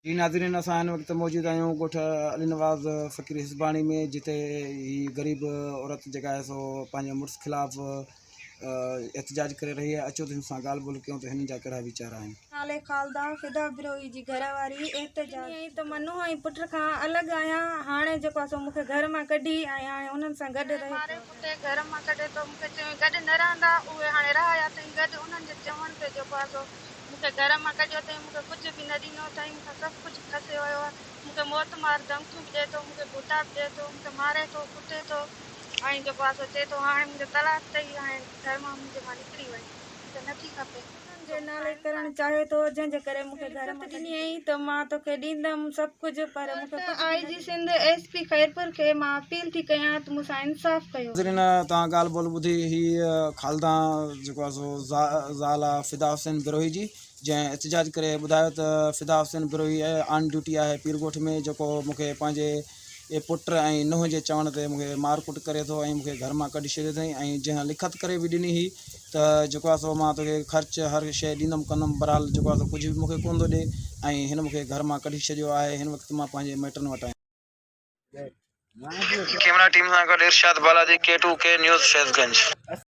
जी नाज़रीन, असां हिन वक़्तु मौजूद आहियूं ॻोठ अली नवाज़ फ़कीर हिसबाणी में, जिते ही ग़रीब औरत जेका आहे सो पंहिंजे मुड़ुस ख़िलाफ़ एहतजाज करे रही है। अचो त हिन सां ॻाल्हि ॿोल कयूं त हिन जा कहिड़ा वीचार आहिनि। नाले खालदा फिदा बिरोही जी घर वारी एहतजाज त मनु ऐं पुट खां अलॻि आहियां। हाणे जेको आहे सो मूंखे घर मां कढी ऐं हाणे उन्हनि सां गॾु रहे मारे पुटे घर मां कढे तो मूंखे चयो गॾु न रहंदा। उहे हाणे रहिया अथई गॾु। उन्हनि जे चवण ते जेको आहे सो मूंखे घर मां कढियो अथई। मूंखे कुझु बि न ॾिनो अथई। मूंखां सभु कुझु खसे वियो आहे। मूंखे मौत मार धमकियूं बि ॾिए थो, मूंखे बुटा बि ॾिए थो, मूंखे मारे थो, कुटे थो ऐं जेको आहे सो चए थो हाणे मुंहिंजो तलाक अथई। हाणे घर मां मुंहिंजे मां निकिरी वई, मूंखे नथी खपे। जे नाले करणु चाहे थो, जंहिंजे करे मूंखे घर मां ॾिनी हुई त मां तोखे ॾींदमि सभु कुझु, पर मूंखे आई जी सिंध SP ख़ैरपुर खे मां अपील थी कयां त मूंसां इंसाफ़ कयो। नाज़रीन, तव्हां ॻाल्हि ॿोल ॿुधी। ही खालदा जेको आहे सो ज़ाल आहे फिदा हुसैन बिरोही जी, जंहिं एहतजाज करे ॿुधायो त फिदा हुसैन बिरोही ऑन ड्यूटी आहे पीरगोठ में, जेको मूंखे पंहिंजे पुट ऐं नुंहुं जे चवण ते मूंखे मार कुट करे थो ऐं मूंखे घर मां कढी छॾियो अथई। ऐं जंहिं लिखत करे बि ॾिनी हुई त जेको आहे सो मां तोखे ख़र्चु हर शइ ॾींदुमि कंदुमि, बहरहाल जेको आहे सो कुझु बि मूंखे कोन थो ॾिए ऐं हिन मूंखे घर मां कढी छॾियो आहे। हिन वक़्तु मां पंहिंजे माइटनि वटि आहियां। कैमरा टीम सां गॾु इरशाद बालाजी, K2K न्यूज़, फैज़गंज।